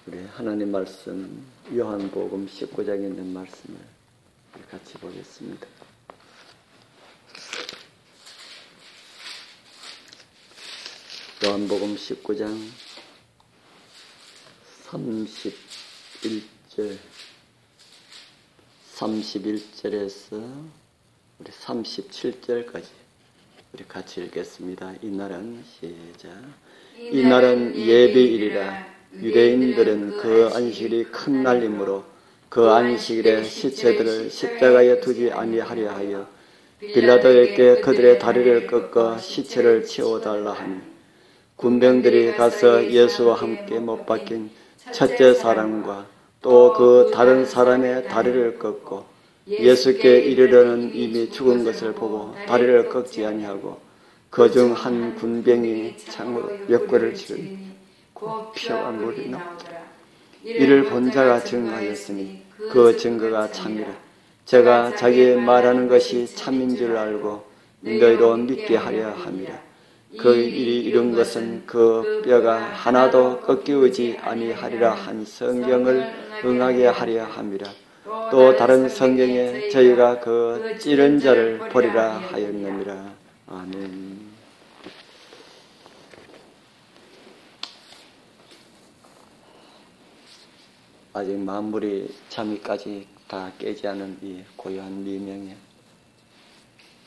우리 하나님 말씀 요한복음 19장에 있는 말씀을 같이 보겠습니다. 요한복음 19장 31절에서 우리 37절까지 우리 같이 읽겠습니다. 이날은 시작. 이날은 예비일이라. 유대인들은 그 안식일이 큰 날이므로 그 안식일에 시체들을 십자가에 두지 아니하려 하여 빌라도에게 그들의 다리를 꺾어 시체를 치워달라 하니 군병들이 가서 예수와 함께 못 박힌 첫째 사람과 또 그 다른 사람의 다리를 꺾고 예수께 이르러는 이미 죽은 것을 보고 다리를 꺾지 아니하고 그 중 한 군병이 창으로 역거를 치르니 곧 피와 물이 나오더라. 이를 본 자가 증거하였으니 그 증거가 참이라. 제가 자기 말하는 것이 참인 줄 알고 너희로 믿게 하려 함이라. 그 일이 이룬 것은 그 뼈가 하나도 꺾이지 아니하리라 한 성경을 응하게 하려 함이라. 또 다른 성경에 저희가 그 찌른 자를 보리라 하였느니라. 아멘. 아직 만물이 잠이까지 다 깨지 않은 이 고요한 미명에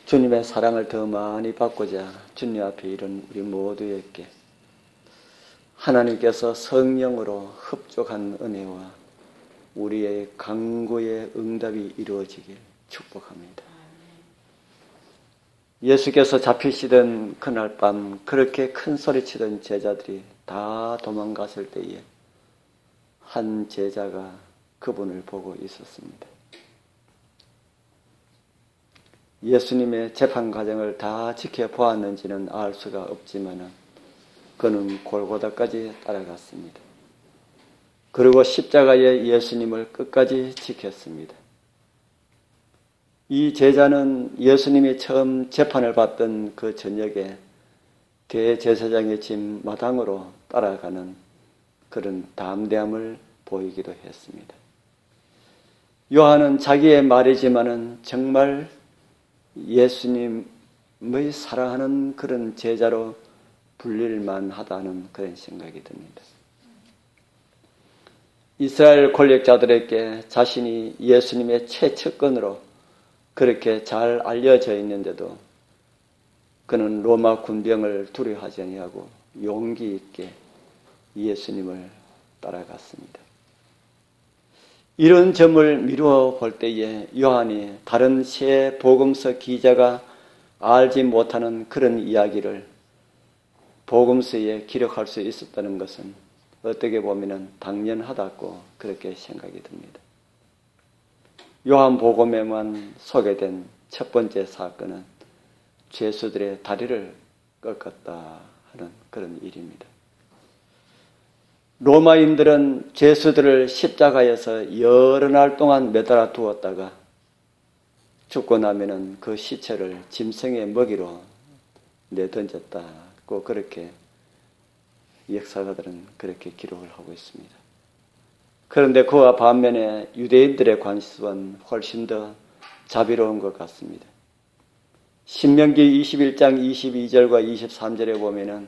주님의 사랑을 더 많이 받고자 주님 앞에 이른 우리 모두에게 하나님께서 성령으로 흡족한 은혜와 우리의 간구의 응답이 이루어지길 축복합니다. 예수께서 잡히시던 그날 밤 그렇게 큰 소리치던 제자들이 다 도망갔을 때에 한 제자가 그분을 보고 있었습니다. 예수님의 재판 과정을 다 지켜보았는지는 알 수가 없지만 그는 골고다까지 따라갔습니다. 그리고 십자가에 예수님을 끝까지 지켰습니다. 이 제자는 예수님이 처음 재판을 받던 그 저녁에 대제사장의 집 마당으로 따라가는 그런 담대함을 보이기도 했습니다. 요한은 자기의 말이지만은 정말 예수님의 사랑하는 그런 제자로 불릴만 하다는 그런 생각이 듭니다. 이스라엘 권력자들에게 자신이 예수님의 최측근으로 그렇게 잘 알려져 있는데도 그는 로마 군병을 두려워하지 아니하고 용기 있게 예수님을 따라갔습니다. 이런 점을 미루어 볼 때에 요한이 다른 새 복음서 기자가 알지 못하는 그런 이야기를 복음서에 기록할 수 있었다는 것은 어떻게 보면 당연하다고 그렇게 생각이 듭니다. 요한복음에만 소개된 첫 번째 사건은 죄수들의 다리를 꺾었다 하는 그런 일입니다. 로마인들은 죄수들을 십자가에서 여러 날 동안 매달아 두었다가 죽고 나면은 그 시체를 짐승의 먹이로 내던졌다고 그렇게 역사가들은 그렇게 기록을 하고 있습니다. 그런데 그와 반면에 유대인들의 관습은 훨씬 더 자비로운 것 같습니다. 신명기 21장 22절과 23절에 보면은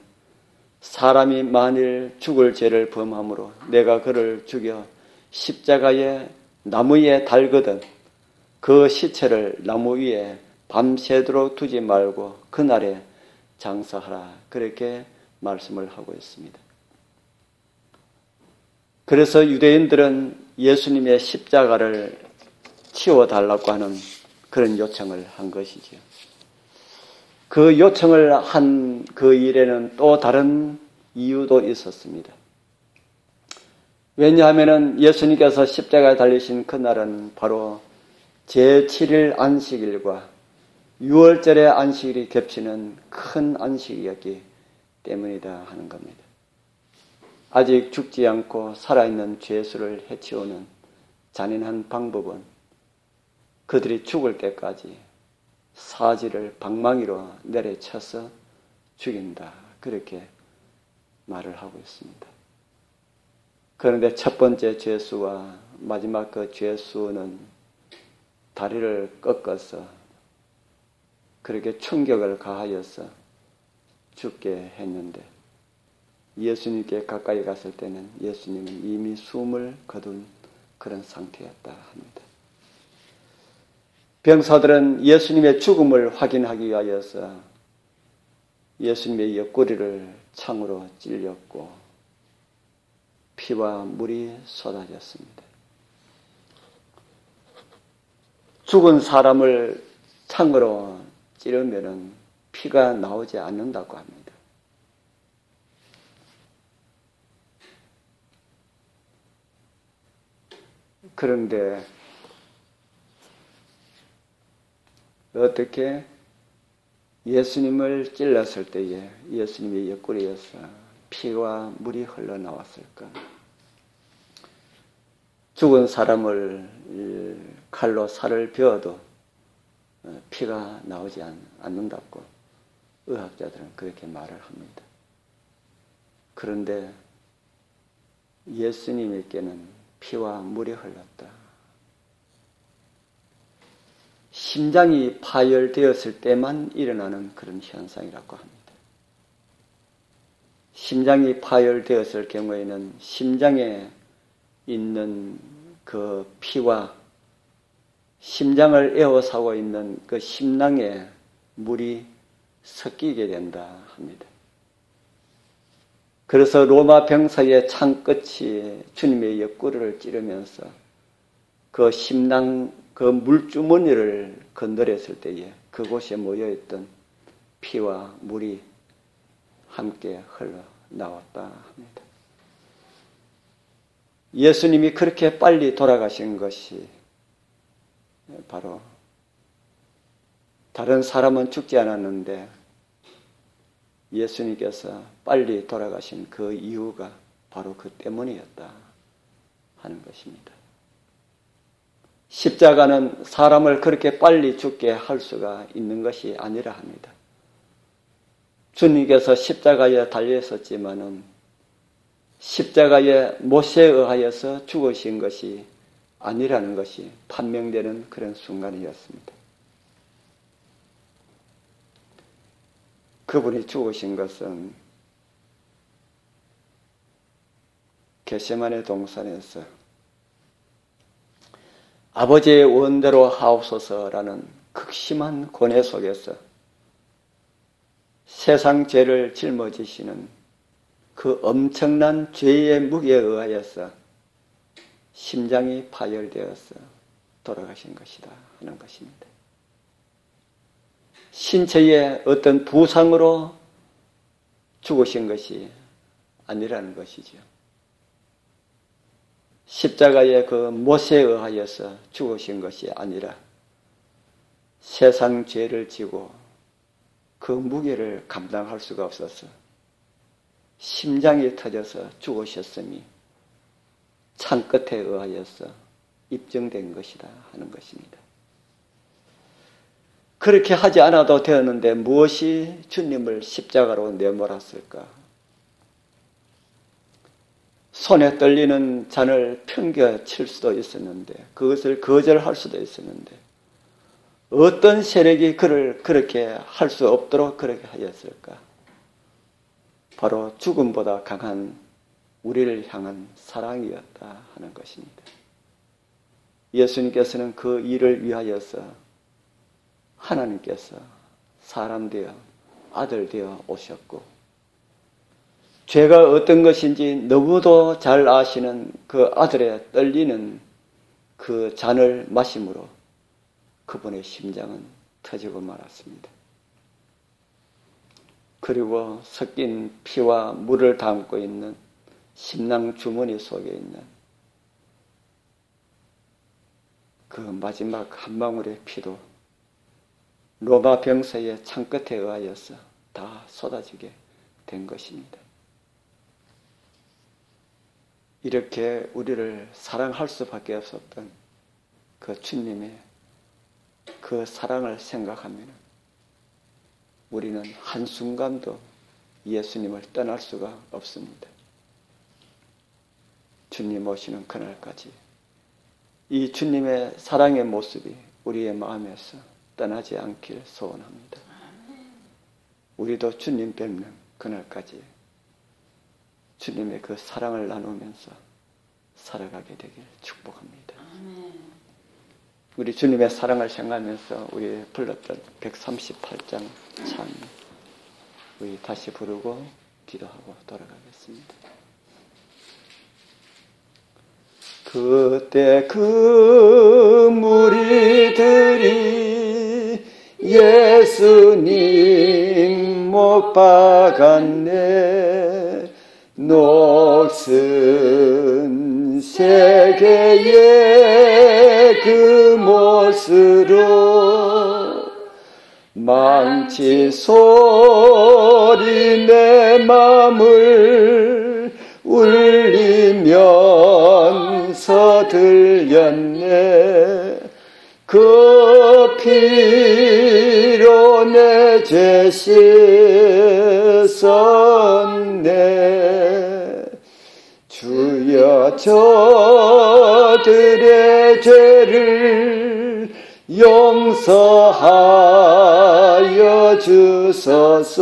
사람이 만일 죽을 죄를 범함으로 내가 그를 죽여 십자가에 나무에 달거든 그 시체를 나무 위에 밤새도록 두지 말고 그날에 장사하라. 그렇게 말씀을 하고 있습니다. 그래서 유대인들은 예수님의 십자가를 치워달라고 하는 그런 요청을 한 것이죠. 그 요청을 한 그 일에는 또 다른 이유도 있었습니다. 왜냐하면 예수님께서 십자가에 달리신 그날은 바로 제7일 안식일과 6월절의 안식일이 겹치는 큰 안식이었기 때문이다 하는 겁니다. 아직 죽지 않고 살아있는 죄수를 해치우는 잔인한 방법은 그들이 죽을 때까지 사지를 방망이로 내려쳐서 죽인다. 그렇게 말을 하고 있습니다. 그런데 첫 번째 죄수와 마지막 그 죄수는 다리를 꺾어서 그렇게 충격을 가하여서 죽게 했는데 예수님께 가까이 갔을 때는 예수님은 이미 숨을 거둔 그런 상태였다 합니다. 병사들은 예수님의 죽음을 확인하기 위하여서 예수님의 옆구리를 창으로 찔렸고 피와 물이 쏟아졌습니다. 죽은 사람을 창으로 찌르면 피가 나오지 않는다고 합니다. 그런데 어떻게 예수님을 찔렀을 때에 예수님의 옆구리에서 피와 물이 흘러나왔을까? 죽은 사람을 칼로 살을 베어도 피가 나오지 않는다고 의학자들은 그렇게 말을 합니다. 그런데 예수님에게는 피와 물이 흘렀다. 심장이 파열되었을 때만 일어나는 그런 현상이라고 합니다. 심장이 파열되었을 경우에는 심장에 있는 그 피와 심장을 에워싸고 있는 그 심낭에 물이 섞이게 된다 합니다. 그래서 로마 병사의 창끝이 주님의 옆구리를 찌르면서 그 심낭 그 물주머니를 건드렸을 때에 그곳에 모여있던 피와 물이 함께 흘러나왔다 합니다. 예수님이 그렇게 빨리 돌아가신 것이 바로 다른 사람은 죽지 않았는데 예수님께서 빨리 돌아가신 그 이유가 바로 그 때문이었다 하는 것입니다. 십자가는 사람을 그렇게 빨리 죽게 할 수가 있는 것이 아니라 합니다. 주님께서 십자가에 달려있었지만은 십자가의 못에 의하여서 죽으신 것이 아니라는 것이 판명되는 그런 순간이었습니다. 그분이 죽으신 것은 겟세마네 동산에서 아버지의 원대로 하옵소서라는 극심한 고뇌 속에서 세상 죄를 짊어지시는 그 엄청난 죄의 무게에 의하여서 심장이 파열되어서 돌아가신 것이다 하는 것입니다. 신체의 어떤 부상으로 죽으신 것이 아니라는 것이죠. 십자가의 그 못에 의하여서 죽으신 것이 아니라 세상 죄를 지고 그 무게를 감당할 수가 없어서 심장이 터져서 죽으셨음이 창끝에 의하여서 입증된 것이다 하는 것입니다. 그렇게 하지 않아도 되었는데 무엇이 주님을 십자가로 내몰았을까? 손에 떨리는 잔을 평겨칠 수도 있었는데 그것을 거절할 수도 있었는데 어떤 세력이 그를 그렇게 할 수 없도록 그렇게 하였을까? 바로 죽음보다 강한 우리를 향한 사랑이었다 하는 것입니다. 예수님께서는 그 일을 위하여서 하나님께서 사람 되어 아들 되어 오셨고 죄가 어떤 것인지 너무도 잘 아시는 그 아들의 떨리는 그 잔을 마심으로 그분의 심장은 터지고 말았습니다. 그리고 섞인 피와 물을 담고 있는 심낭 주머니 속에 있는 그 마지막 한 방울의 피도 로마 병사의 창끝에 의하여서 다 쏟아지게 된 것입니다. 이렇게 우리를 사랑할 수밖에 없었던 그 주님의 그 사랑을 생각하면 우리는 한순간도 예수님을 떠날 수가 없습니다. 주님 오시는 그날까지 이 주님의 사랑의 모습이 우리의 마음에서 떠나지 않길 소원합니다. 우리도 주님 뵙는 그날까지 주님의 그 사랑을 나누면서 살아가게 되길 축복합니다. 우리 주님의 사랑을 생각하면서 우리 불렀던 138장 찬 우리 다시 부르고 기도하고 돌아가겠습니다. 그때 그 무리들이 예수님 못 박았네. 녹슨 세계의 그 못으로 망치 소리 내 맘을 울리면서 들렸네. 그 피로 내 죄 씻었네. 주여 저들의 죄를 용서하여 주소서.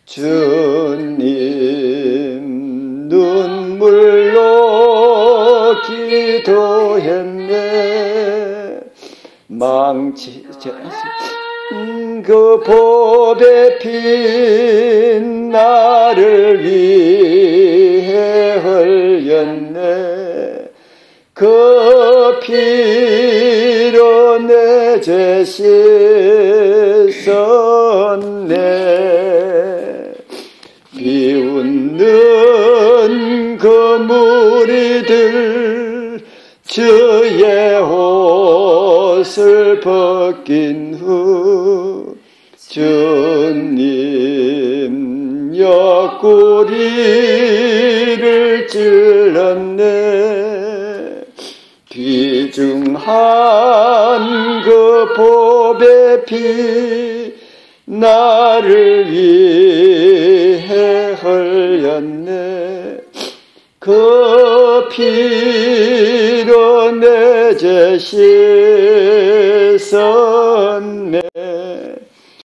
주님 눈물로 기도했네. 망치 그 보배 핀 나를 위해 흘렸네. 그 피로 내 죄 씻었네. 비웃는 그 무리들 주의 옷을 벗긴 후 주님 옆구리를 찔렀네. 귀중한 그 보배 피 나를 위해 흘렸네. 그 피로 내 죄 씻었네.